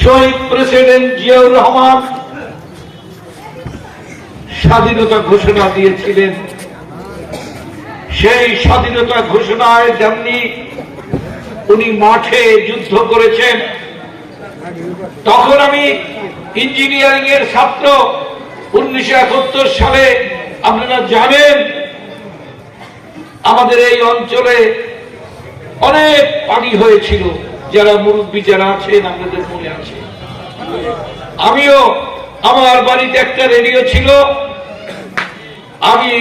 শহীদ president Ziaur Rahman স্বাধীনতা ঘোষণা দিয়েছিলেন। সেই স্বাধীনতা ঘোষণায় যেমনি উনি মাঠে যুদ্ধ করেছেন, তখন আমি ইঞ্জিনিয়ারিং এর ছাত্র। 1971 সালে আপনারা জানেন আমাদের এই অঞ্চলে অনেক পানি হয়েছিল, যারা মুরব্বী যারা আছেন আপনাদের মনে আছে। আমিও, আমার বাড়িতে একটা রেডিও ছিল, আমি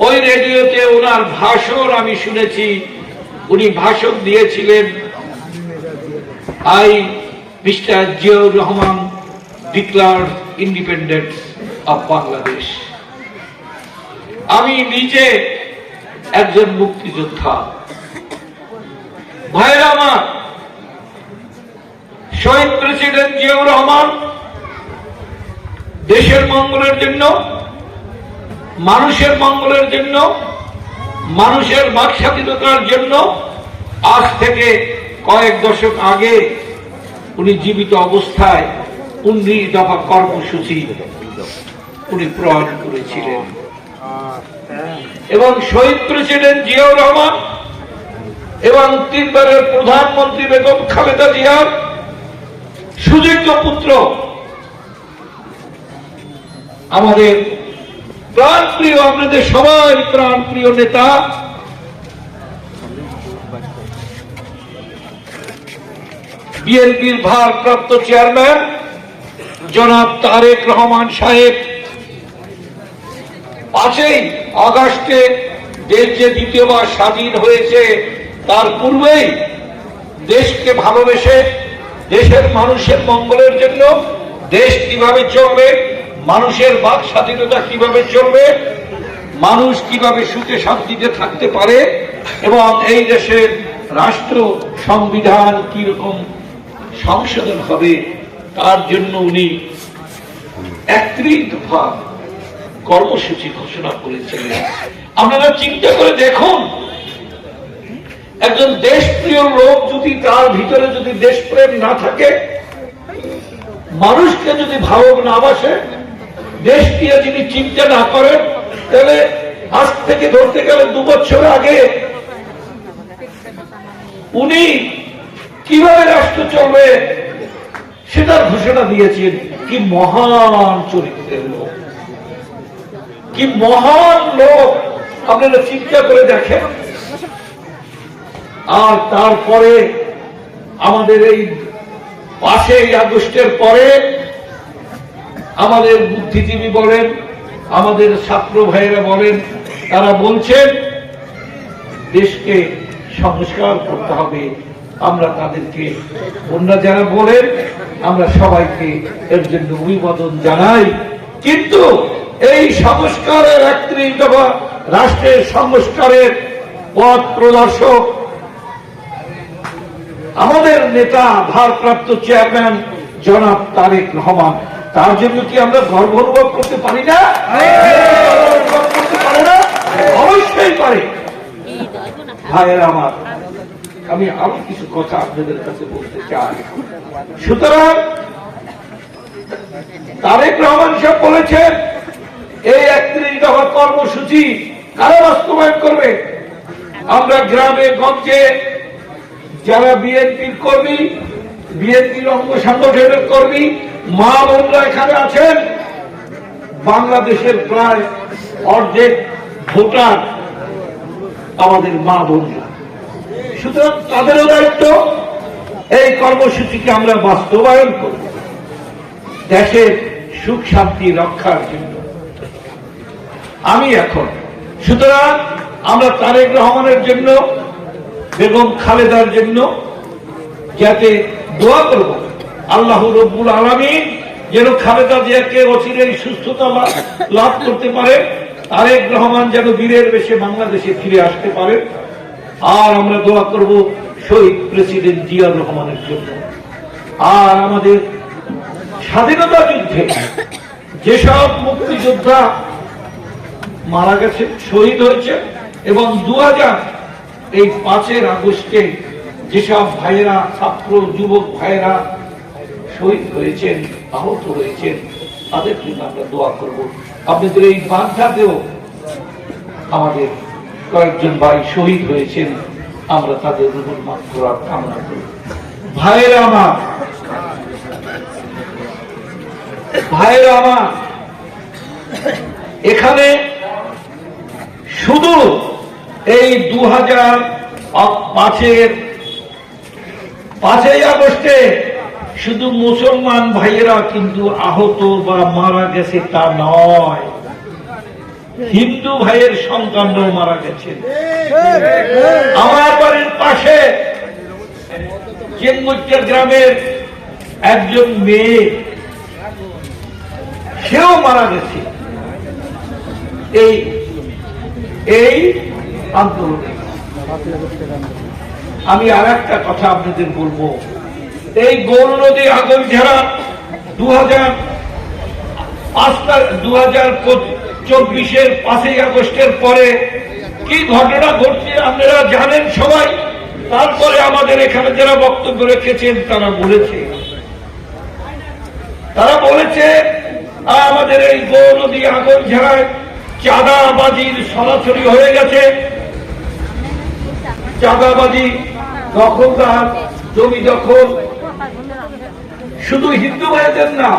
ওই রেডিওতে ওনার ভাষণ আমি শুনেছি। উনি ভাষণ দিয়েছিলেন, I mister Ziaur Rahman declare independence of Bangladesh. আমি নিজে একজন মুক্তিযোদ্ধা। ভাইরা আমার, শহীদ প্রেসিডেন্ট জিয়াউর রহমান দেশের মঙ্গলের জন্য, মানুষের মঙ্গলের জন্য, মানুষের বাক স্বাধীনতার জন্য আজ থেকে কয়েক দশক আগে উনি জীবিত অবস্থায় 19 দফা কর্মসূচি উনি প্রণয়ন করেছিলেন। এবং শহীদ প্রেসিডেন্ট জিয়াউর রহমান এবং 3 বারের প্রধানমন্ত্রী বেগম খালেদা জিয়ার সুযোগ্য পুত্র, আমাদের প্রাণপ্রিয়, আপনাদের সবাই প্রাণপ্রিয় নেতা বিএনপির ভারপ্রাপ্ত চেয়ারম্যান জনাব তারেক রহমান সাহেব 5ই আগস্টে দেশ যে দ্বিতীয়বার স্বাধীন হয়েছে, তার পূর্বেই দেশকে ভালোবেসে দেশের মানুষের মঙ্গলের জন্য দেশ কিভাবে চলবে, মানুষের বাক স্বাধীনতা কিভাবে চলবে, মানুষ কিভাবে সুখে শান্তিতে থাকতে পারে এবং এই দেশের রাষ্ট্র সংবিধান কিরকম সংশোধন হবে, তার জন্য উনি 31 দফা কর্মসূচি ঘোষণা করেছিলেন। আপনারা চিন্তা করে দেখুন, একজন দেশপ্রিয় লোক যদি, তার ভিতরে যদি দেশপ্রেম না থাকে, মানুষকে যদি ভালো না বাসে, দেশকে যদি চিন্তা না করেন, তাহলে আজ থেকে ধরতে গেলে 2 বছর আগে উনি কিভাবে রাষ্ট্র চলবে সেটার ঘোষণা দিয়েছেন। কি মহান চরিত্রের লোক, কি মহান লোক, আপনারা চিন্তা করে দেখেন। আর তারপরে আমাদের এই 5ই আগস্টের পরে আমাদের বুদ্ধিজীবী বলেন, আমাদের ছাত্র ভাইয়েরা বলেন, তারা বলছেন দেশকে সংস্কার করতে হবে। আমরা তাদেরকে, অন্য যারা বলেন, আমরা সবাইকে এর জন্য অভিবাদন জানাই। কিন্তু এই সংস্কারের 31 দফা রাষ্ট্রের সংস্কারের পথ প্রদর্শক আমাদের নেতা ভারপ্রাপ্ত চেয়ারম্যান জনাব তারেক রহমান, তার জন্য কি আমরা গর্ব অনুভব করতে পারি না? অবশ্যই পারে। ভাইয়ের আমার, আমি আরো কিছু কথা আপনাদের কাছে বলতে চাই। সুতরাং তারেক রহমান সাহেব বলেছেন, এই 31 দফা কর্মসূচি কারা বাস্তবায়ন করবে? আমরা গ্রামে গঞ্জে যারা বিএনপির কর্মী, বিএনপির অঙ্গ সংগঠনের কর্মী, মা বোনরা এখানে আছেন। বাংলাদেশের প্রায় অর্ধেক ভোটার আমাদের মা বোনরা। সুতরাং তাদেরও দায়িত্ব এই কর্মসূচিকে আমরা বাস্তবায়ন করব দেশের সুখ শান্তি রক্ষার জন্য। আমি এখন, সুতরাং আমরা তারেক রহমানের জন্য, বেগম খালেদার জন্য যাতে দোয়া করব, আল্লাহ রব্বুল আলামিন যেন খালেদা জিয়াকে অচিরেই সুস্থতা লাভ করতে পারে, তারেক রহমান যেন বীরের বেশে বাংলাদেশে ফিরে আসতে পারে। আর আমরা দোয়া করব শহীদ প্রেসিডেন্ট জিয়াউর রহমানের জন্য। আর আমাদের স্বাধীনতা যুদ্ধে যেসব মুক্তিযোদ্ধা মারা গেছে, শহীদ হয়েছে, এবং 5 আগস্টে যেসব ভাইয়েরা, ছাত্র যুবক ভাইয়েরা শহীদ হয়েছেন, আহত হয়েছেন, তাদের জন্য আমরা দোয়া করব। আপনাদের এই বাঁধাতেও আমাদের কয়েকজন ভাই শহীদ হয়েছেন, আমরা তাদের রুহুল মাগফিরাত কামনা করি। ভাইয়েরা আমার, ভাইয়েরা আমার, এখানে শুধু এই 2005-এর 5ই আগস্টে শুধু মুসলমান ভাইয়েরা কিন্তু আহত বা মারা গেছে তা নয়, হিন্দু ভাইয়ের সন্তানরাও মারা গেছে। আমার বাড়ির পাশে চেঙ্গুচ্চা গ্রামের একজন মেয়ে, সেও মারা গেছে এই আন্দোলনে। আমি আর একটা কথা আপনাদের বলবো, এই গৌর নদী আগরঝাড়া 2024-এর 5ই আগস্টের পরে কি ঘটনা ঘটছে আপনারা জানেন সবাই। তারপরে আমাদের এখানে যারা বক্তব্য রেখেছেন তারা বলেছে আমাদের এই গৌর নদী আগরঝাড়ায় চাঁদাবাজির সরাসরি হয়ে গেছে। চাঁদাবাজি, দখলদার, জমি দখল শুধু হিন্দু ভাইদের না,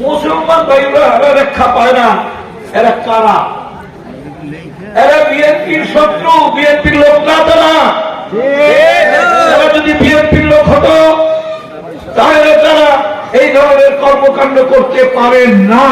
মুসলমান ভাইরা রক্ষা পায় না। এরা কারা? এরা বিএনপির শত্রু, বিএনপির লোক না তারা। এরা যদি বিএনপির লোক হতো তাহলে তারা এই ধরনের কর্মকাণ্ড করতে পারেন না।